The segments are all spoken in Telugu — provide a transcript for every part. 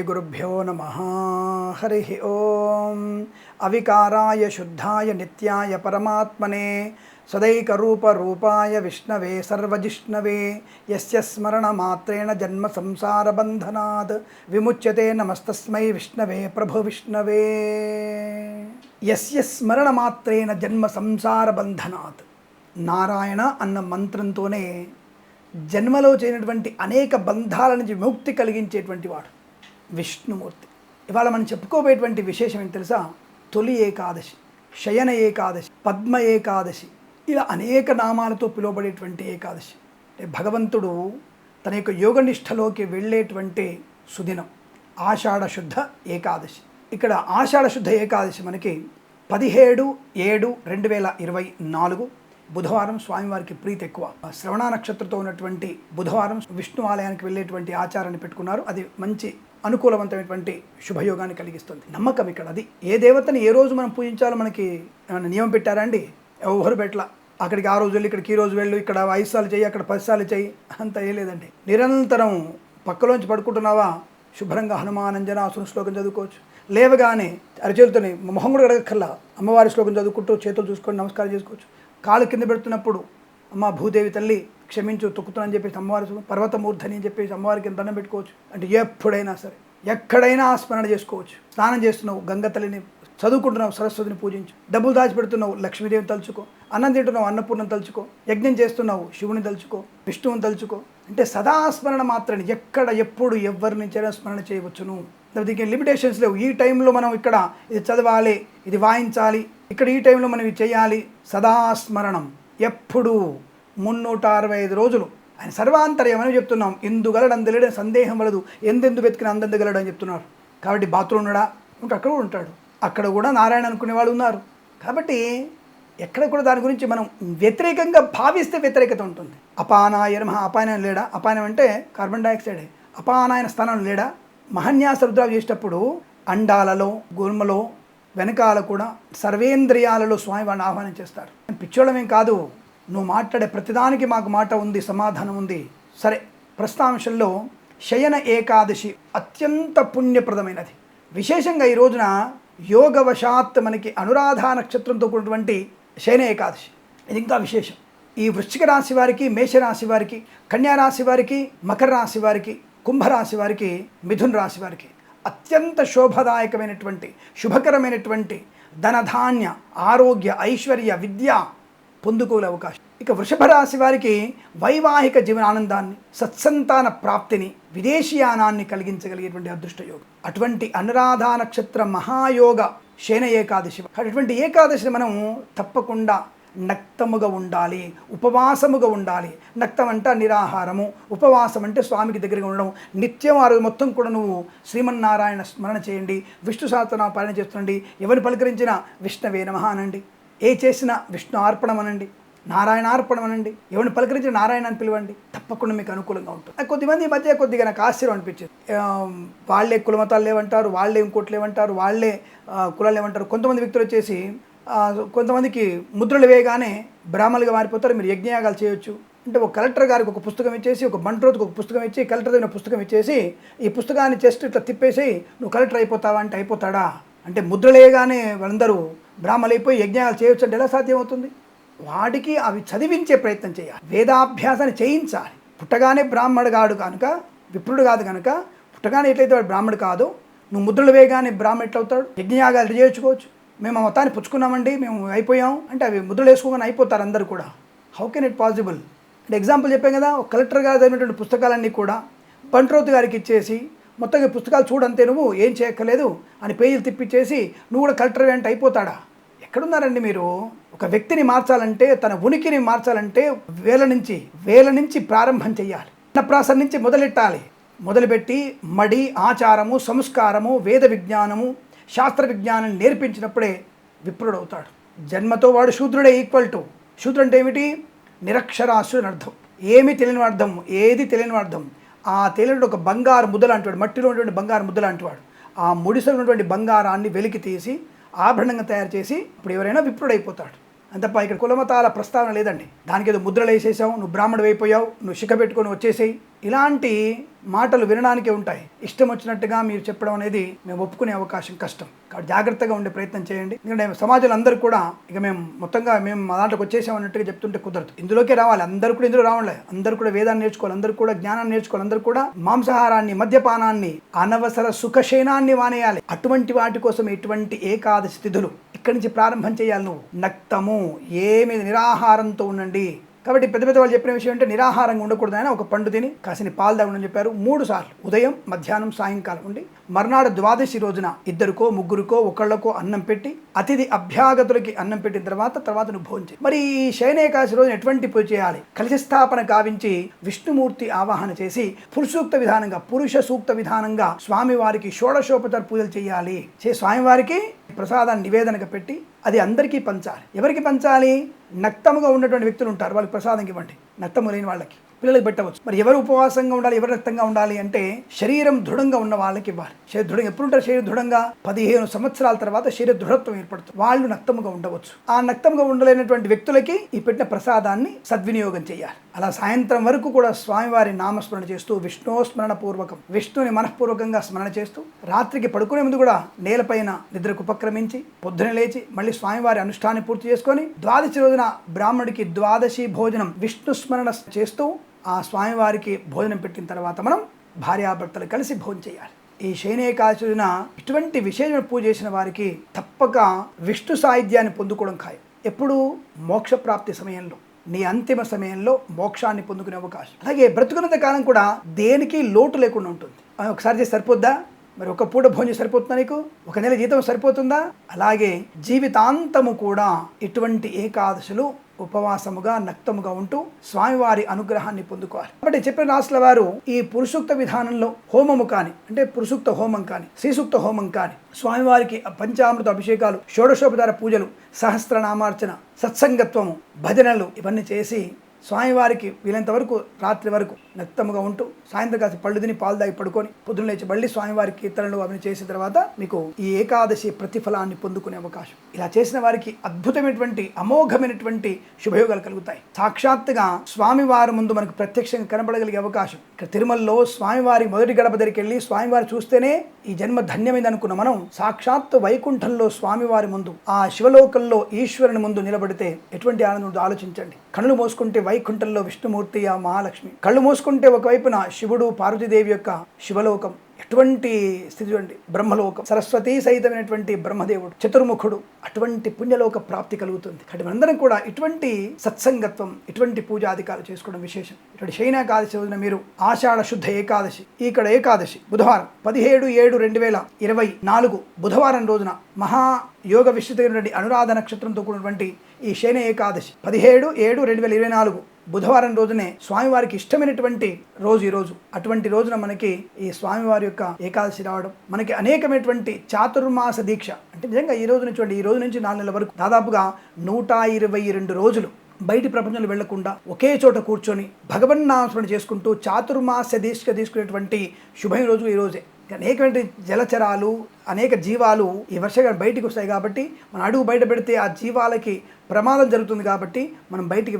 श्रीगुरुभ्यो नमः। हरिः ओम। अविकाराय शुद्धाय नित्याय परमात्मने सदैकरूपरूपाय विष्णवे सर्वजिष्णवे यस्य स्मरणमात्रेण जन्म संसारबन्धनात् विमुच्यते नमस्तस्मै विष्णवे प्रभु विष्णवे। यस्य स्मरणमात्रेण जन्म संसारबन्धनात् నారాయణ అన్న మంత్రంతోనే జన్మలో చేయనటువంటి అనేక బంధాల నుంచి విముక్తి కలిగించేటువంటి వాడు విష్ణుమూర్తి. ఇవాళ మనం చెప్పుకోబోయేటువంటి విశేషం ఏంటి తెలుసా? తొలి ఏకాదశి, శయన ఏకాదశి, పద్మ ఏకాదశి, ఇలా అనేక నామాలతో పిలువబడేటువంటి ఏకాదశి. అంటే భగవంతుడు తన యొక్క యోగనిష్టలోకి వెళ్ళేటువంటి సుదినం ఆషాఢ శుద్ధ ఏకాదశి. ఇక్కడ ఆషాఢ శుద్ధ ఏకాదశి మనకి 17/7/2024 బుధవారం. స్వామివారికి ప్రీతి ఎక్కువ. శ్రవణ నక్షత్రంతో ఉన్నటువంటి బుధవారం విష్ణు ఆలయానికి వెళ్ళేటువంటి ఆచారాన్ని పెట్టుకున్నారు. అది మంచి అనుకూలవంతమైనటువంటి శుభయోగాన్ని కలిగిస్తుంది. నమ్మకం ఇక్కడ అది. ఏ దేవతని ఏ రోజు మనం పూజించాలో మనకి ఏమైనా నియమం పెట్టారా అండి? ఎవరు పెట్టలా. అక్కడికి ఆ రోజు వెళ్ళి ఇక్కడికి ఈ రోజు వెళ్ళు, ఇక్కడ 5 సార్లు చెయ్యి, అక్కడ 10 సార్లు చెయ్యి, అంత ఏ లేదండి. నిరంతరం పక్కలోంచి పడుకుంటున్నావా, శుభ్రంగా హనుమానంజనాసుని శ్లోకం చదువుకోవచ్చు. లేవగానే అరచేతులని మొహం కూడా అడగక్కర్లా, అమ్మవారి శ్లోకం చదువుకుంటూ చేతులు చూసుకొని నమస్కారం చేసుకోవచ్చు. కాళ్ళు కింద పెడుతున్నప్పుడు అమ్మ భూదేవి తల్లి క్షమించు తొక్కుతున్నాని చెప్పేసి అమ్మవారి పర్వతమూర్ధని అని చెప్పేసి అమ్మవారికి దండం పెట్టుకోవచ్చు. అంటే ఎప్పుడైనా సరే ఎక్కడైనా స్మరణ చేసుకోవచ్చు. స్నానం చేస్తున్నావు, గంగ తల్లిని చదువుకుంటున్నావు, సరస్వతిని పూజించు. డబ్బులు దాచిపెడుతున్నావు, లక్ష్మీదేవిని తలుచుకో. అన్నం తింటున్నావు, అన్నపూర్ణం తలుచుకో. యజ్ఞం చేస్తున్నావు, శివుని తలుచుకో, విష్ణువుని తలుచుకో. అంటే సదా స్మరణ మాత్రమే. ఎక్కడ ఎప్పుడు ఎవరి నుంచైనా స్మరణ చేయవచ్చును. దీనికి లిమిటేషన్స్ లేవు. ఈ టైంలో మనం ఇక్కడ ఇది చదవాలి, ఇది వాయించాలి, ఇక్కడ ఈ టైంలో మనం ఇది చేయాలి. సదా స్మరణం ఎప్పుడు 365 రోజులు. ఆయన సర్వాంతర్యమని చెప్తున్నాం. ఇందుగలడు అందలేడు సందేహం వలదు, ఎందెందు వెతికిన అందందుగలడు అని చెప్తున్నారు. కాబట్టి బాత్రూమ్ ఉన్నాడా ఇంకా అక్కడ కూడా ఉంటాడు. అక్కడ కూడా నారాయణ అనుకునే వాళ్ళు ఉన్నారు. కాబట్టి ఎక్కడ కూడా దాని గురించి మనం వ్యతిరేకంగా భావిస్తే వ్యతిరేకత ఉంటుంది. అపానాయ నమః. అపాయనం లేడా? అపాయనం అంటే కార్బన్ డైఆక్సైడే. అపానాయన స్థానం లేడా? మహన్యాస రుద్రాలు చేసేటప్పుడు అండాలలో, గుల్మలో, వెనకాల కూడా సర్వేంద్రియాలలో స్వామివారిని ఆహ్వానం చేస్తారు. పిచ్చోళమేం కాదు, నువ్వు మాట్లాడే ప్రతిదానికి మాకు మాట ఉంది, సమాధానం ఉంది. సరే, ప్రస్తాంశంలో శయన ఏకాదశి అత్యంత పుణ్యప్రదమైనది. విశేషంగా ఈ రోజున యోగవశాత్ మనకి అనురాధ నక్షత్రంతో కూడినటువంటి శయన ఏకాదశి. ఇది ఇంకా విశేషం. ఈ వృశ్చిక రాశి వారికి, మేషరాశి వారికి, కన్యారాశి వారికి, మకర రాశి వారికి, కుంభరాశి వారికి, మిథున రాశి వారికి అత్యంత శోభదాయకమైనటువంటి శుభకరమైనటువంటి ధనధాన్య ఆరోగ్య ఐశ్వర్య విద్య పొందుకోలే అవకాశం. ఇక వృషభ రాశి వారికి వైవాహిక జీవనానందాన్ని, సత్సంతాన ప్రాప్తిని, విదేశీయానాన్ని కలిగించగలిగేటువంటి అదృష్ట యోగం. అటువంటి అనురాధ నక్షత్ర మహాయోగ శయన ఏకాదశి. అటువంటి ఏకాదశిని మనం తప్పకుండా నక్తముగా ఉండాలి, ఉపవాసముగా ఉండాలి. నక్తం అంటే నిరాహారము, ఉపవాసం అంటే స్వామికి దగ్గరగా ఉండడం. నిత్యం ఆ రోజు మొత్తం కూడా నువ్వు శ్రీమన్నారాయణ స్మరణ చేయండి, విష్ణు సహస్రనామ పాలన చేస్తుండండి. ఎవరిని పలకరించినా విష్ణవే నమః అనండి, ఏ చేసినా విష్ణు అర్పణం అనండి, నారాయణార్పణం అనండి. ఎవరిని పలకరించి నారాయణ అని పిలవండి. తప్పకుండా మీకు అనుకూలంగా ఉంటుంది. కొద్దిమంది ఈ మధ్య కొద్దిగా నాకు ఆశ్చర్యం అనిపించింది. వాళ్ళే కులమతాలు లేవంటారు, వాళ్ళే ఇంకోటి లేవంటారు, వాళ్ళే కులాలు లేవంటారు. కొంతమంది వ్యక్తులు వచ్చేసి కొంతమందికి ముద్రలు వేయగానే బ్రాహ్మణులుగా మారిపోతారు, మీరు యజ్ఞయాగాలు చేయొచ్చు అంటే ఒక కలెక్టర్ గారికి ఒక పుస్తకం ఇచ్చేసి, ఒక బంట్రోత్కి ఒక పుస్తకం ఇచ్చి, కలెక్టర్ దగ్గర పుస్తకం ఇచ్చేసి, ఈ పుస్తకాన్ని జస్ట్ ఇట్లా తిప్పేసి నువ్వు కలెక్టర్ అయిపోతావా అంటే అయిపోతాడా? అంటే ముద్రలు వేయగానే వాళ్ళందరూ బ్రాహ్మణులు అయిపోయి యజ్ఞయాగాలు చేయొచ్చు అంటే ఎలా సాధ్యమవుతుంది? వాడికి అవి చదివించే ప్రయత్నం చేయాలి, వేదాభ్యాసాన్ని చేయించాలి. పుట్టగానే బ్రాహ్మణుడు కాడు కనుక, విప్రుడు కాదు కనుక, పుట్టగానే ఎట్లయితే వాడు బ్రాహ్మణుడు కాదు, నువ్వు ముద్రలు వేయగానే బ్రాహ్మణుడు ఎట్లవుతాడు? యజ్ఞయాగాలు చేయించుకోవచ్చు. మేము ఆ మొత్తాన్ని పుచ్చుకున్నామండి, మేము అయిపోయాం అంటే అవి ముద్రలు వేసుకోగానే అయిపోతారు అందరూ కూడా. How can it possible? అంటే ఎగ్జాంపుల్ చెప్పాం కదా, ఒక కలెక్టర్ గారు చదివినటువంటి పుస్తకాలన్నీ కూడా బంట్రోతు గారికి ఇచ్చేసి, మొత్తం ఈ పుస్తకాలు చూడంతే, నువ్వు ఏం చేయక్కర్లేదు అని పేజీలు తిప్పిచ్చేసి నువ్వు కూడా కలెక్టర్ అంటే అయిపోతాడా? ఎక్కడున్నారండి మీరు? ఒక వ్యక్తిని మార్చాలంటే, తన ఉనికిని మార్చాలంటే వేల నుంచి ప్రారంభం చేయాలి. అన్నప్రాసన నుంచి మొదలెట్టాలి. మొదలుపెట్టి మడి, ఆచారము, సంస్కారము, వేద విజ్ఞానము, శాస్త్ర విజ్ఞానం నేర్పించినప్పుడే విప్రుడు అవుతాడు. జన్మతో వాడు శూద్రుడే. ఈక్వల్ టు శూద్రుడు అంటే ఏమిటి? నిరక్షరాస్యుడు అని అర్థం. ఏమీ తెలియని అర్థం, ఏది తెలియని అర్థం. ఆ తెలియని ఒక బంగారు ముద్ద లాంటివాడు, మట్టిలో ఉన్నటువంటి బంగారు ముద్ద లాంటివాడు. ఆ ముడిసలో ఉన్నటువంటి బంగారాన్ని వెలికి తీసి ఆభరణంగా తయారు చేసి ఇప్పుడు ఎవరైనా విప్రుడైపోతాడు. అంతప్ప ఇక్కడ కులమతాల ప్రస్తావన లేదండి. దానికి ఏదో ముద్రలు వేసేసావు, నువ్వు బ్రాహ్మణుడు అయిపోయావు, నువ్వు శిఖ పెట్టుకొని వచ్చేసేయి, ఇలాంటి మాటలు వినడానికే ఉంటాయి. ఇష్టం వచ్చినట్టుగా మీరు చెప్పడం అనేది మేము ఒప్పుకునే అవకాశం కష్టం. కాబట్టి జాగ్రత్తగా ఉండే ప్రయత్నం చేయండి. ఎందుకంటే సమాజంలో అందరూ కూడా ఇక మేము మా దాంట్లోకి వచ్చేసామన్నట్టుగా చెప్తుంటే కుదరదు. ఇందులోకే రావాలి. అందరూ కూడా ఇందులో రావాలి. అందరూ కూడా వేదాన్ని నేర్చుకోవాలి. అందరూ కూడా జ్ఞానాన్ని నేర్చుకోవాలి. అందరూ కూడా మాంసాహారాన్ని, మద్యపానాన్ని, అనవసర సుఖశయనాన్ని మానేయాలి. అటువంటి వాటి కోసం ఇటువంటి ఏకాదశి తిథులు ఇక్కడి నుంచి ప్రారంభం చేయాలి. నువ్వు నక్తము ఏమి నిరాహారంతో ఉండండి. కాబట్టి పెద్ద వాళ్ళు చెప్పిన విషయం అంటే నిరాహారంగా ఉండకూడదు. ఆయన ఒక పండు తిని కాసిన పాలు తాగమని చెప్పారు. 3 సార్లు ఉదయం, మధ్యాహ్నం, సాయంకాలం ఉండి మర్నాడు ద్వాదశి రోజున 2కో 3కో ఒకళ్ళకో అన్నం పెట్టి అతిథి అభ్యాగతులకి అన్నం పెట్టిన తర్వాత నువ్వు భోజనం చేయి. మరి ఈ శయన ఏకాదశి రోజున ఎటువంటి పూజ చేయాలి? కలశ స్థాపన గావించి విష్ణుమూర్తి ఆవాహన చేసి పురుష సూక్త విధానంగా స్వామివారికి షోడశోపచార పూజలు చేయాలి. స్వామివారికి ప్రసాదాన్ని నివేదనగా పెట్టి అది అందరికీ పంచాలి. ఎవరికి పంచాలి? నక్తముగా ఉన్నటువంటి వ్యక్తులు ఉంటారు, వాళ్ళకి ప్రసాదం ఇవ్వండి. నక్తము లేని వాళ్ళకి, పిల్లలకి పెట్టవచ్చు. మరి ఎవరు ఉపవాసంగా ఉండాలి, ఎవరు రక్తంగా ఉండాలి అంటే శరీరం దృఢంగా ఉన్న వాళ్ళకి ఇవ్వాలి. దృఢంగా ఎప్పుడుంటారు? శరీరం దృఢంగా 15 సంవత్సరాల తర్వాత శరీర దృఢత్వం ఏర్పడుతుంది. వాళ్ళు నక్తముగా ఉండవచ్చు. ఆ నక్తముగా ఉండలేనటువంటి వ్యక్తులకి ఈ పెట్టిన ప్రసాదాన్ని సద్వినియోగం చేయాలి. అలా సాయంత్రం వరకు కూడా స్వామివారి నామస్మరణ చేస్తూ విష్ణుస్మరణ పూర్వకం, విష్ణుని మనఃపూర్వకంగా స్మరణ చేస్తూ రాత్రికి పడుకునే ముందు కూడా నేలపైన నిద్రకు ఉపక్రమించి పొద్దున లేచి మళ్ళీ స్వామివారి అనుష్ఠాన్ని పూర్తి చేసుకొని ద్వాదశి రోజున బ్రాహ్మడికి ద్వాదశి భోజనం విష్ణు స్మరణ చేస్తూ ఆ స్వామివారికి భోజనం పెట్టిన తర్వాత మనం భార్యాభర్తలు కలిసి భోజనం చేయాలి. ఈ శయన ఏకాదశి రోజున ఇటువంటి విశేషమైన పూజ చేసిన వారికి తప్పక విష్ణు సాయుధ్యాన్ని పొందుకోవడం ఖాయం. ఎప్పుడు? మోక్ష ప్రాప్తి సమయంలో, నీ అంతిమ సమయంలో మోక్షాన్ని పొందుకునే అవకాశం. అలాగే బ్రతుకున్నంత కాలం కూడా దేనికి లోటు లేకుండా ఉంటుంది. ఒకసారి చేసి సరిపోద్దా? మరి ఒక పూట భోజనం సరిపోతుందా నీకు? ఒక నెల జీతం సరిపోతుందా? అలాగే జీవితాంతము కూడా ఇటువంటి ఏకాదశులు ఉపవాసముగా నక్తముగా ఉంటూ స్వామివారి అనుగ్రహాన్ని పొందుకోవాలి. కాబట్టి చెప్పిన రాసుల వారు ఈ పురుషూక్త విధానంలో హోమము కానీ, అంటే పురుషూక్త హోమం కానీ, శ్రీసూక్త హోమం కానీ, స్వామివారికి పంచామృత అభిషేకాలు, షోడశోపచార పూజలు, సహస్రనామార్చన, సత్సంగత్వము, భజనలు ఇవన్నీ చేసి స్వామివారికి వీలంత వరకు రాత్రి వరకు నక్తముగా ఉంటూ సాయంత్రం కాసి పళ్ళు తిని పాలు దాగి పడుకొని పొద్దున్న లేచి మళ్ళీ స్వామివారి కీర్తనలు అవన్నీ చేసిన తర్వాత మీకు ఈ ఏకాదశి ప్రతిఫలాన్ని పొందుకునే అవకాశం. ఇలా చేసిన వారికి అద్భుతమైనటువంటి అమోఘమైనటువంటి శుభయోగాలు కలుగుతాయి. సాక్షాత్తుగా స్వామివారి ముందు మనకు ప్రత్యక్షంగా కనబడగలిగే అవకాశం. ఇక్కడ తిరుమలలో స్వామివారి మొదటి గడప దగ్గరికి వెళ్ళి స్వామివారి చూస్తేనే ఈ జన్మ ధన్యమైంది అనుకున్న మనం సాక్షాత్తు వైకుంఠంలో స్వామివారి ముందు, ఆ శివలోకంలో ఈశ్వరుని ముందు నిలబడితే ఎటువంటి ఆనందం ఆలోచించండి. కళ్ళు మోసుకుంటే వైకుంఠంలో విష్ణుమూర్తి, ఆ మహాలక్ష్మి, కళ్ళు మూసుకుంటే ఒకవైపున శివుడు, పార్వతీదేవి యొక్క శివలోకం, ఎటువంటి స్థితి చూడండి, బ్రహ్మలోకం, సరస్వతీ సహితమైనటువంటి బ్రహ్మదేవుడు, చతుర్ముఖుడు, అటువంటి పుణ్యలోక ప్రాప్తి కలుగుతుంది. కాబట్టి అందరం కూడా ఇటువంటి సత్సంగత్వం, ఇటువంటి పూజాధికారులు చేసుకోవడం విశేషం. ఇటువంటి శయన ఏకాదశి రోజున మీరు ఆషాఢ శుద్ధ ఏకాదశి, ఇక్కడ ఏకాదశి బుధవారం 17/7/2024 బుధవారం రోజున మహాయోగ విస్తృతమైనటువంటి అనురాధ నక్షత్రంతో కూడినటువంటి ఈ శయన ఏకాదశి 17/7/2024 బుధవారం రోజునే స్వామివారికి ఇష్టమైనటువంటి రోజు ఈ రోజు. అటువంటి రోజున మనకి ఈ స్వామివారి యొక్క ఏకాదశి రావడం, మనకి అనేకమైనటువంటి చాతుర్మాస దీక్ష అంటే నిజంగా ఈ రోజు నుంచి 4 నెలల వరకు దాదాపుగా 122 రోజులు బయటి ప్రపంచంలో వెళ్లకుండా ఒకే చోట కూర్చొని భగవన్నామస్మరణ చేసుకుంటూ చాతుర్మాస దీక్ష తీసుకునేటువంటి శుభమైన రోజు ఈ రోజే. అనేకమైన జలచరాలు, అనేక జీవాలు ఈ వర్షాలు బయటికి వస్తాయి కాబట్టి మనం అడుగు బయట పెడితే ఆ జీవాలకి ప్రమాదం జరుగుతుంది కాబట్టి మనం బయటికి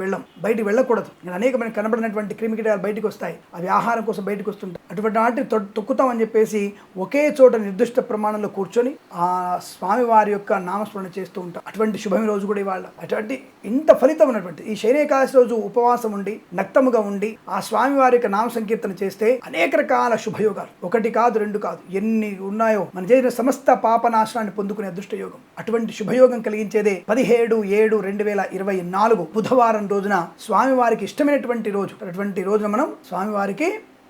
వెళ్ళకూడదు. అనేకమైన కనబడినటువంటి క్రిమికీటాలు బయటికి వస్తాయి, అవి ఆహారం కోసం బయటకు వస్తుంటాయి. అటువంటి వాటిని తొక్కుతామని చెప్పేసి ఒకే చోట నిర్దిష్ట ప్రమాణంలో కూర్చొని ఆ స్వామివారి యొక్క నామస్మరణ చేస్తూ ఉంటాం. అటువంటి శుభమైన రోజు కూడా ఇవాళ. అటువంటి ఇంత ఫలితం ఉన్నటువంటి ఈ శయన ఏకాదశి రోజు ఉపవాసం ఉండి నక్తముగా ఉండి ఆ స్వామివారి యొక్క నామ సంకీర్తన చేస్తే అనేక రకాల శుభయోగాలు, 1 కాదు 2 కాదు ఎన్ని ఉన్నాయో, మన చేసిన సమస్త పాపనాశనాన్ని పొందుకునే అదృష్ట యోగం. అటువంటి శుభయోగం కలిగించేదే 17/7/2024 బుధవారం రోజున స్వామివారికి ఇష్టమైనటువంటి రోజు. అటువంటి రోజున మనం స్వామివారికి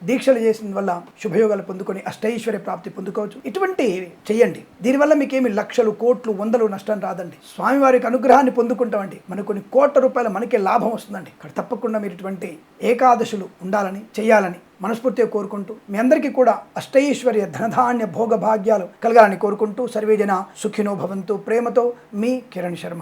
దీక్షలు చేసిన వల్ల శుభయోగాలు పొందుకొని అష్టైశ్వర్య ప్రాప్తి పొందుకోవచ్చు. ఇటువంటి చెయ్యండి. దీనివల్ల మీకేమి లక్షలు, కోట్లు, వందలు నష్టం రాదండి. స్వామివారికి అనుగ్రహాన్ని పొందుకుంటామండి. మనకు కొన్ని కోట్ల రూపాయలు మనకే లాభం వస్తుందండి. తప్పకుండా మీరు ఇటువంటి ఏకాదశులు ఉండాలని, చెయ్యాలని మనస్ఫూర్తిగా కోరుకుంటూ మీ అందరికీ కూడా అష్టైశ్వర్య ధనధాన్య భోగ భాగ్యాలు కలగాలని కోరుకుంటూ సర్వేజన సుఖినో భవంతు. ప్రేమతో మీ కిరణ్ శర్మ.